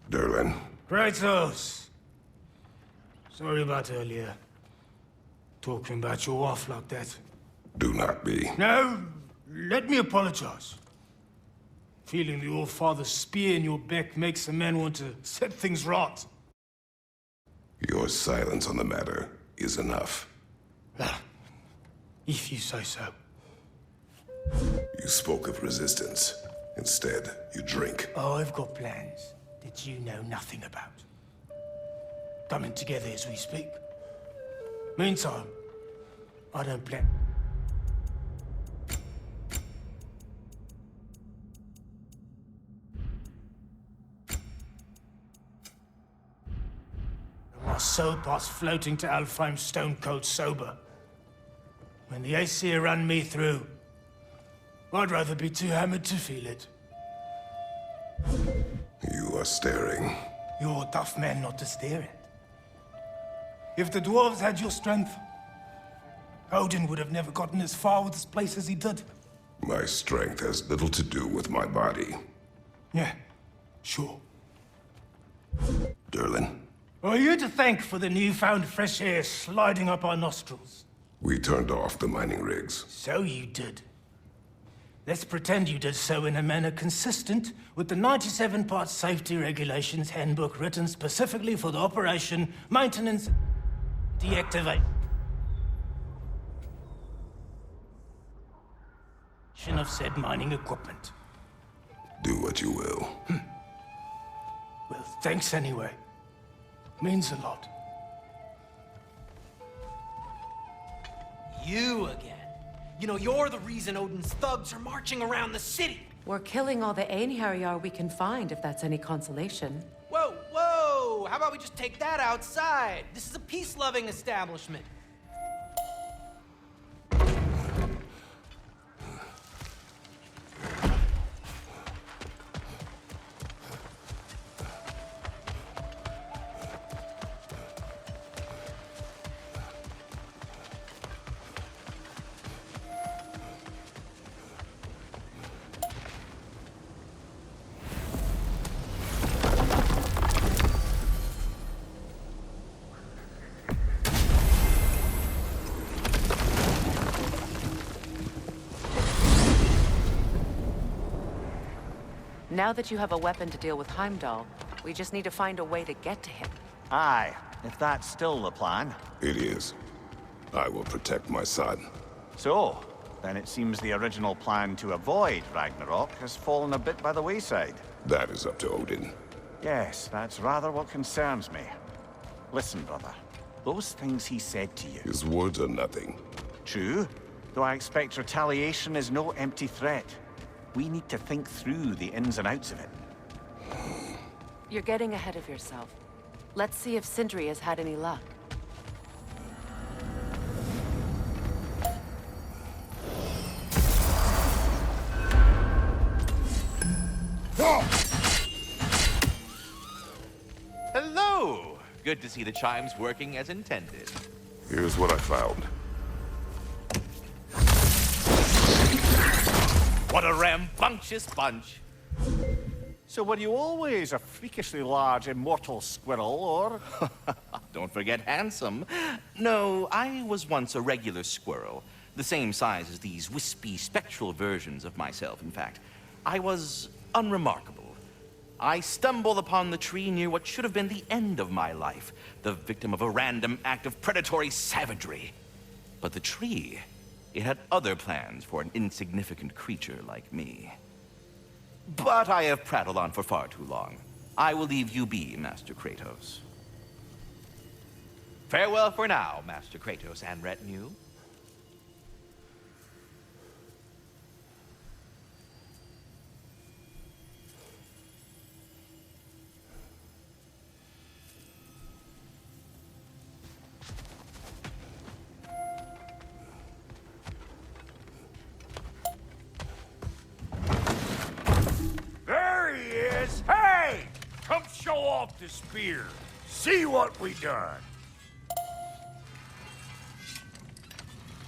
Derlin. Kratos! Sorry about earlier. Talking about your wife like that. Do not be. No, let me apologize. Feeling the All-Father's spear in your back makes a man want to set things right. Your silence on the matter is enough. If you say so. You spoke of resistance. Instead, you drink. I've got plans that you know nothing about. Coming together as we speak. Meantime, I don't plan. My soul passed floating to Alfheim stone cold sober. When the Aesir run me through, I'd rather be too hammered to feel it. You are staring. You're a tough man not to stare at. If the dwarves had your strength, Odin would have never gotten as far with this place as he did. My strength has little to do with my body. Yeah, sure. Derlin, Are you to thank for the newfound fresh air sliding up our nostrils? we turned off the mining rigs. So you did. Let's pretend you did so in a manner consistent with the 97-part safety regulations handbook written specifically for the operation, maintenance, deactivate. Of said mining equipment. Do what you will. Well, thanks anyway. Means a lot. You again. You know, you're the reason Odin's thugs are marching around the city. We're killing all the Einherjar we can find, if that's any consolation. Whoa, whoa! How about we just take that outside? This is a peace-loving establishment. Now that you have a weapon to deal with Heimdall, we just need to find a way to get to him. Aye, if that's still the plan. It is. I will protect my son. So, then it seems the original plan to avoid Ragnarok has fallen a bit by the wayside. That is up to Odin. Yes, that's rather what concerns me. Listen, brother. Those things he said to you. His words are nothing. True, though I expect retaliation is no empty threat. We need to think through the ins and outs of it. You're getting ahead of yourself. Let's see if Sindri has had any luck. Hello! Good to see the chimes working as intended. Here's what I found. What a rambunctious bunch! So were you always a freakishly large immortal squirrel, or? Don't forget handsome. No, I was once a regular squirrel. The same size as these wispy, spectral versions of myself, in fact. I was unremarkable. I stumbled upon the tree near what should have been the end of my life, the victim of a random act of predatory savagery. But the tree, it had other plans for an insignificant creature like me. But I have prattled on for far too long. I will leave you be, Master Kratos. Farewell for now, Master Kratos and retinue. There he is! Hey! Come show off the spear. See what we done.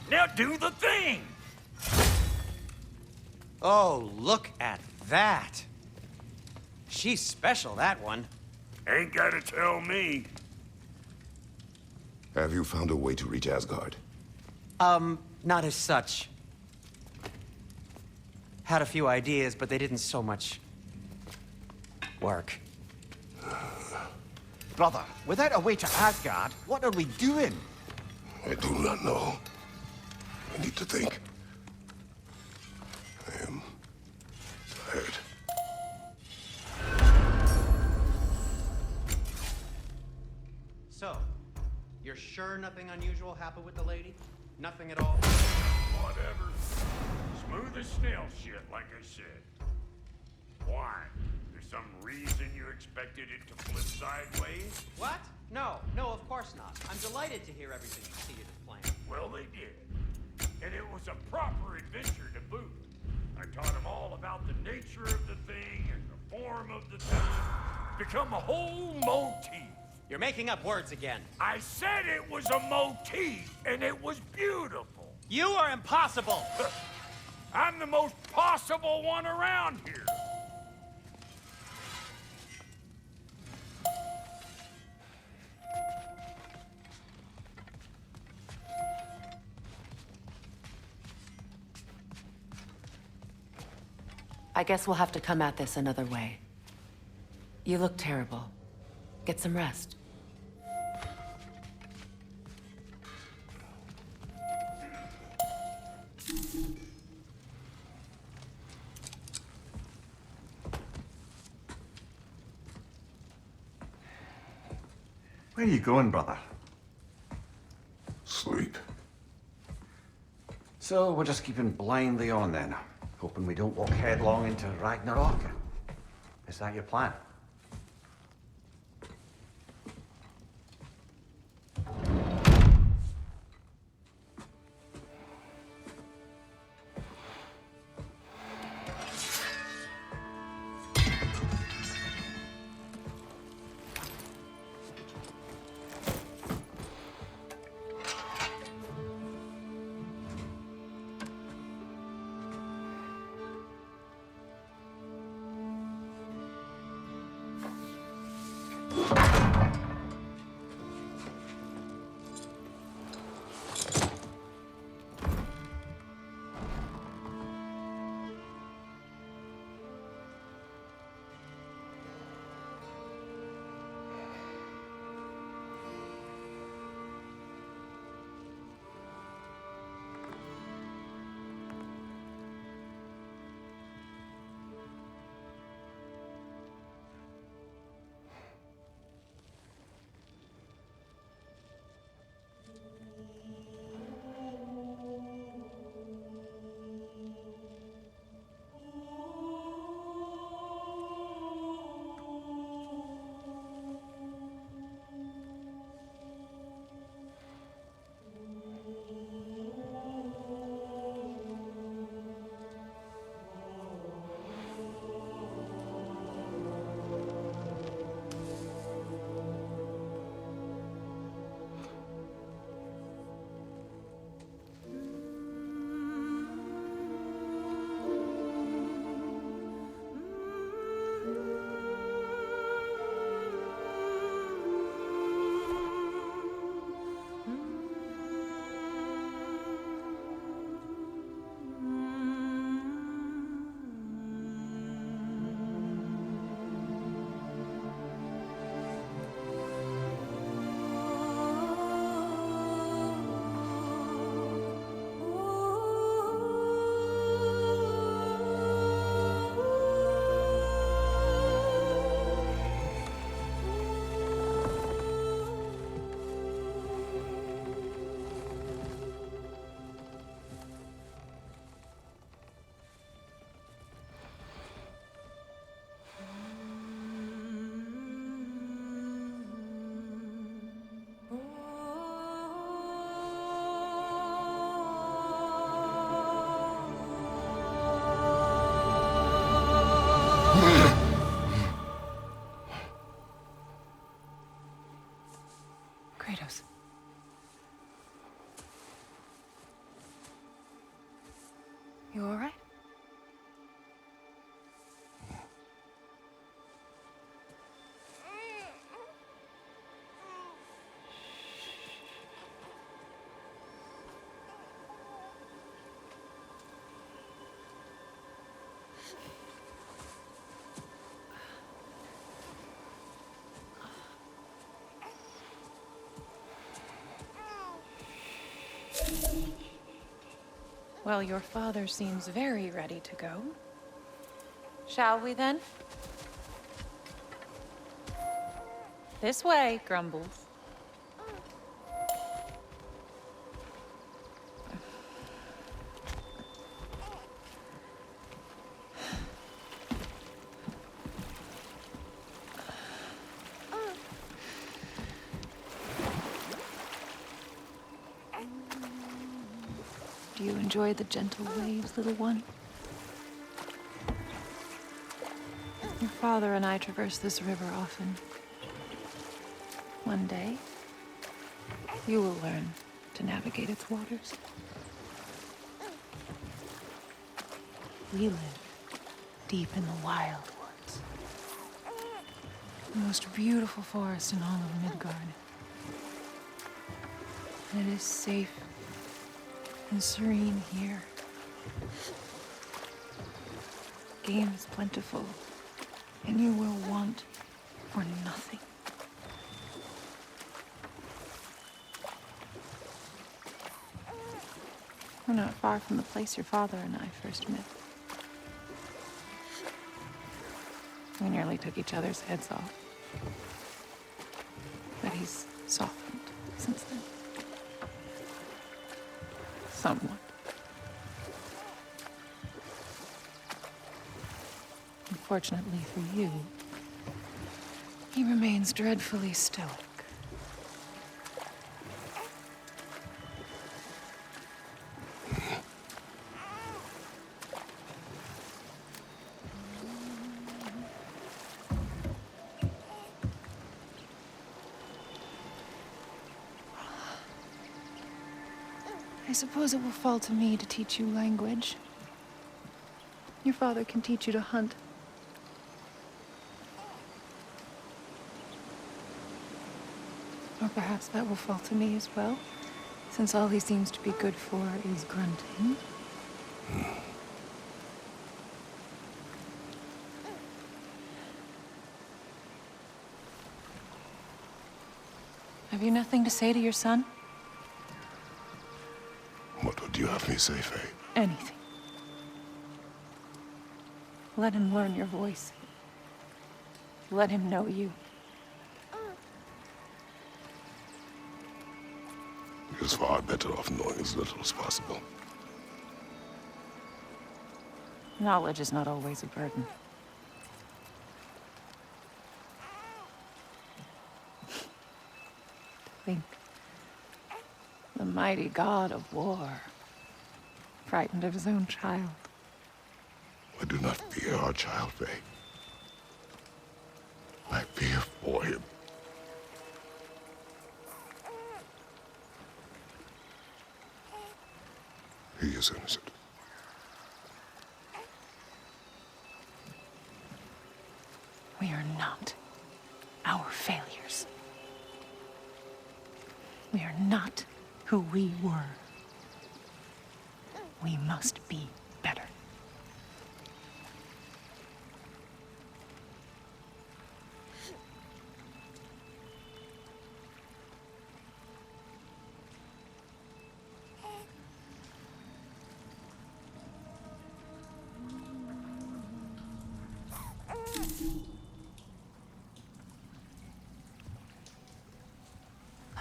Now do the thing! Oh, look at that. She's special, that one. Ain't gotta tell me. Have you found a way to reach Asgard? Not as such. Had a few ideas, but they didn't so much work. Brother, without a way to Asgard, what are we doing? I do not know. I need to think. I am tired. So, you're sure nothing unusual happened with the lady? Nothing at all? Whatever. Smooth as snail shit, like I said. Why? There's some reason you expected it to flip sideways? What? No, of course not. I'm delighted to hear everything succeeded as planned. Well, they did. And it was a proper adventure to boot. I taught them all about the nature of the thing and the form of the thing. Become a whole motif. You're making up words again. I said it was a motif, and it was beautiful. You are impossible! I'm the most possible one around here. I guess we'll have to come at this another way. You look terrible. Get some rest. Where are you going, brother? Sleep. So we're just keeping blindly on then, hoping we don't walk headlong into Ragnarok. Is that your plan? Kratos. You all right? Well, your father seems very ready to go. Shall we then? This way, Grumbles. Do you enjoy the gentle waves, little one? Your father and I traverse this river often. One day, you will learn to navigate its waters. We live deep in the wild woods. The most beautiful forest in all of Midgard. And it is safe and serene here. Game is plentiful, and you will want for nothing. We're not far from the place your father and I first met. We nearly took each other's heads off. But he's softened since then. Somewhat. Unfortunately for you, he remains dreadfully stoic. I suppose it will fall to me to teach you language. Your father can teach you to hunt. Or perhaps that will fall to me as well, since all he seems to be good for is grunting. Have you nothing to say to your son? What would you have me say, Faye? Anything. Let him learn your voice. Let him know you. He was far better off knowing as little as possible. Knowledge is not always a burden. To think, the mighty god of war, frightened of his own child. I do not fear our child, Faye. I fear for him. He is innocent. We are not our failures. We are not who we were. We must be better.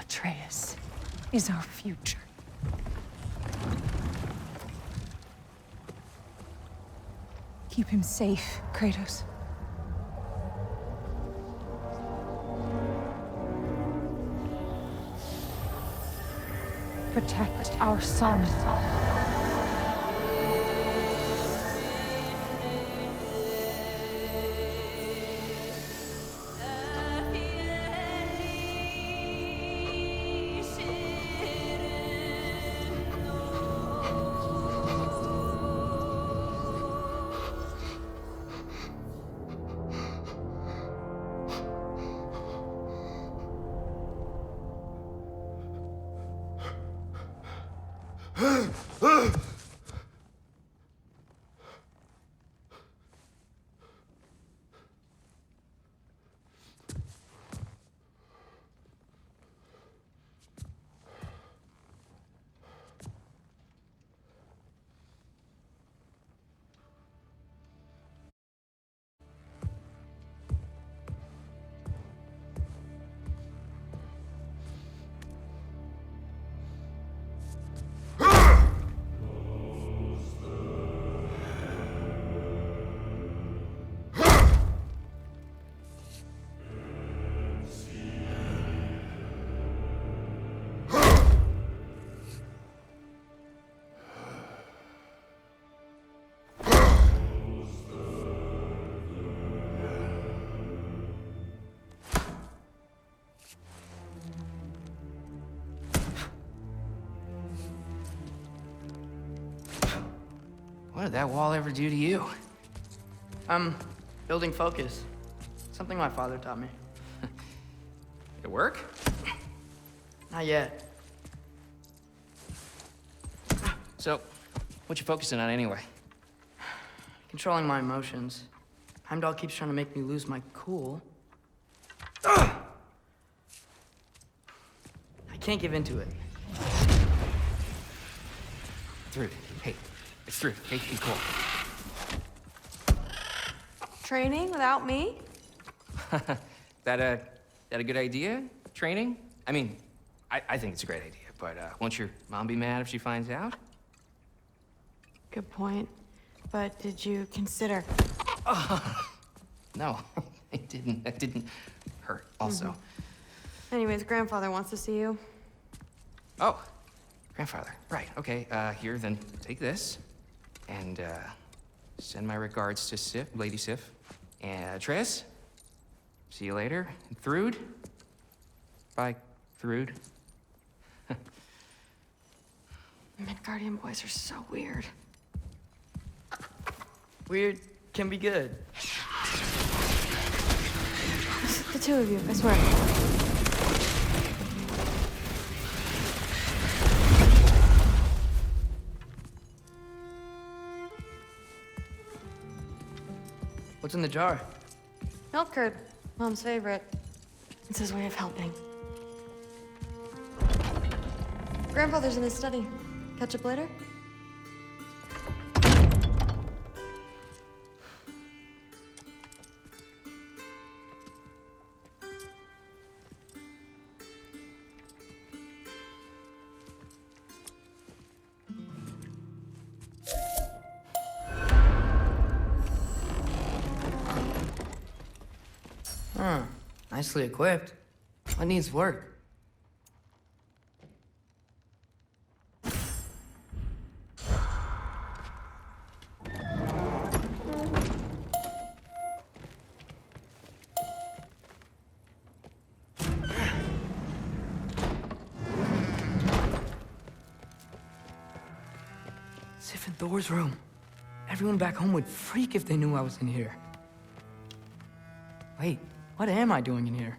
Atreus is our future. Keep him safe, Kratos. Protect our son. What did that wall ever do to you? Building focus. Something my father taught me. It work? Not yet. So, what you focusing on anyway? Controlling my emotions. Heimdall keeps trying to make me lose my cool. I can't give into it. Thrud, hey, it's Thrud. Hey, be cool. Training without me? That a good idea? Training? I mean, I think it's a great idea, but won't your mom be mad if she finds out? Good point. But did you consider... No, it didn't. That didn't hurt, also. Anyways, grandfather wants to see you. Oh, grandfather. Right, okay. Here, then take this. And, send my regards to Sif, Lady Sif. And, Triss. See you later. And Thrud. Bye, Thrud. Midgardian boys are so weird. Weird can be good. The two of you, I swear. What's in the jar? Milk curd, Mom's favorite. It's his way of helping. Grandfather's in his study. Catch up later? Huh. Nicely equipped. What needs work? Sif and Thor's room. Everyone back home would freak if they knew I was in here. Wait, what am I doing in here?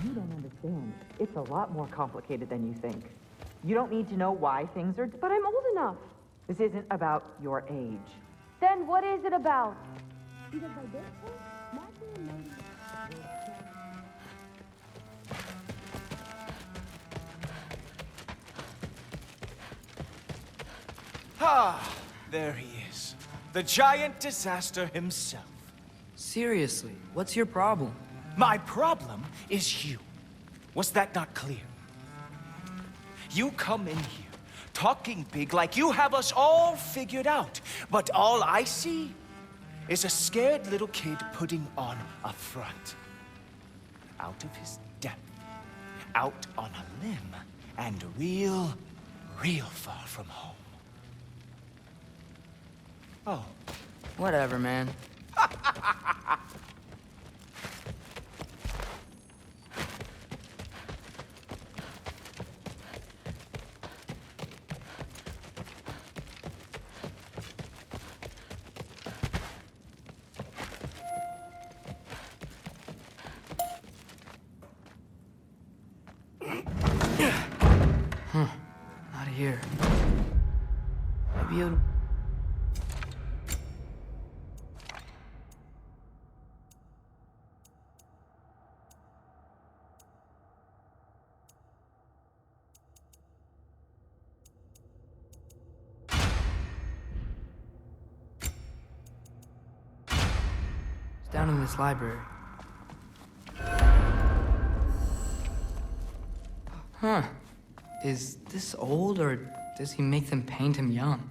You don't understand. It's a lot more complicated than you think. You don't need to know why things are... But I'm old enough. This isn't about your age. Then what is it about? Ah, there he is. The giant disaster himself. Seriously, what's your problem? My problem is you. Was that not clear? You come in here, talking big like you have us all figured out. But all I see is a scared little kid putting on a front. Out of his depth, out on a limb, and real far from home. Oh. Whatever, man. Not here. Maybe you... It's down in this library. Huh. Is this old, or does he make them paint him young?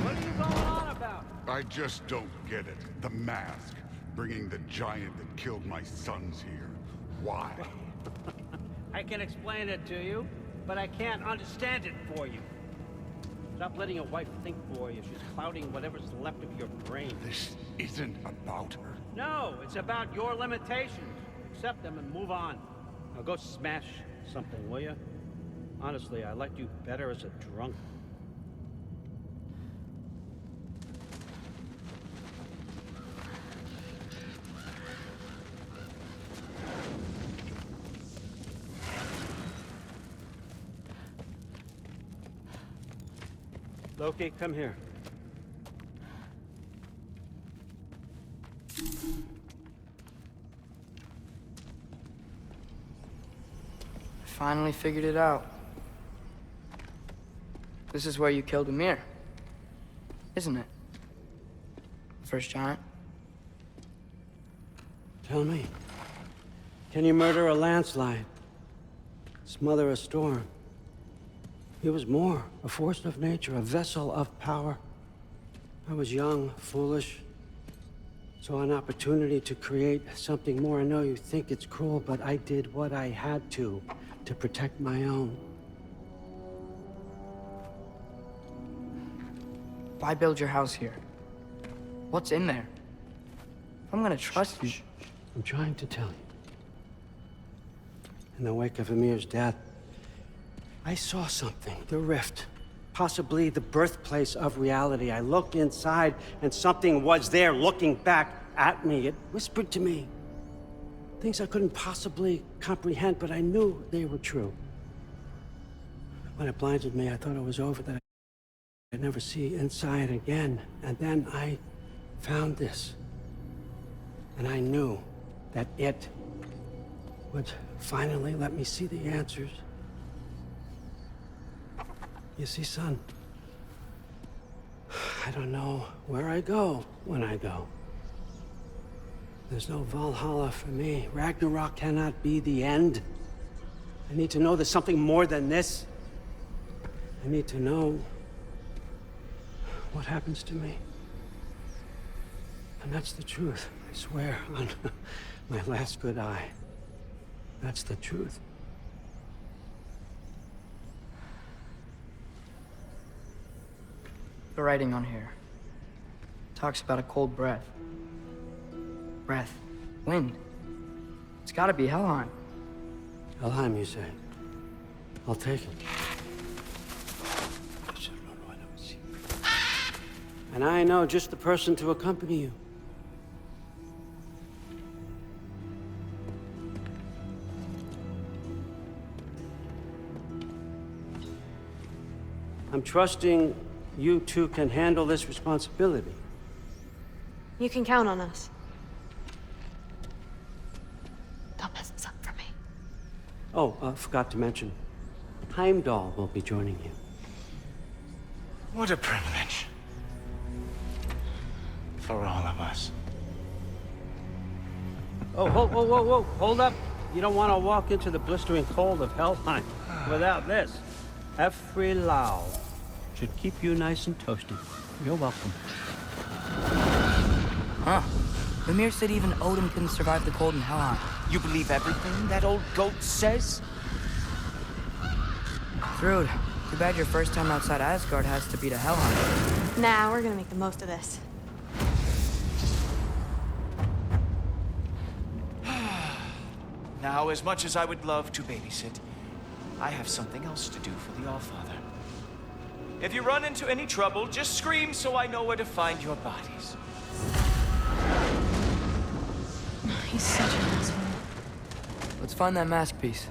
What are you going on about? I just don't get it. The mask. Bringing the giant that killed my sons here. Why? I can explain it to you, but I can't understand it for you. Stop letting your wife think for you. She's clouding whatever's left of your brain. This isn't about her. No, it's about your limitations. Accept them and move on. Now go smash something, will you? Honestly, I liked you better as a drunk. Loki, come here. Finally figured it out. This is where you killed Ymir, isn't it? First giant. Tell me, can you murder a landslide? Smother a storm? He was more, a force of nature, a vessel of power. I was young, foolish, saw an opportunity to create something more. I know you think it's cruel, but I did what I had to protect my own. Why build your house here? What's in there? I'm gonna trust you. I'm trying to tell you. In the wake of Ymir's death, I saw something, the rift, possibly the birthplace of reality. I looked inside, and something was there looking back at me. It whispered to me things I couldn't possibly comprehend, but I knew they were true. When it blinded me, I thought it was over, that I'd never see inside again. And then I found this, and I knew that it would finally let me see the answers. You see, son, I don't know where I go when I go. There's no Valhalla for me. Ragnarok cannot be the end. I need to know there's something more than this. I need to know what happens to me. And that's the truth, I swear, on my last good eye. That's the truth. The writing on here talks about a cold breath. Breath. Wind. It's gotta be Helheim. Helheim, you say? I'll take it. And I know just the person to accompany you. I'm trusting you two can handle this responsibility. You can count on us. Don't mess this up for me. Oh, forgot to mention, Heimdall will be joining you. What a privilege. For all of us. Oh, whoa, whoa, whoa, whoa, hold up. You don't want to walk into the blistering cold of Helheim without this. Every Lau should keep you nice and toasty. You're welcome. Huh. Ymir said even Odin couldn't survive the cold in Helheim. You believe everything that old goat says? Thrud, too bad your first time outside Asgard has to be to Helheim. Nah, we're gonna make the most of this. Now, as much as I would love to babysit, I have something else to do for the Allfather. If you run into any trouble, just scream so I know where to find your bodies. He's such an asshole. Let's find that mask piece.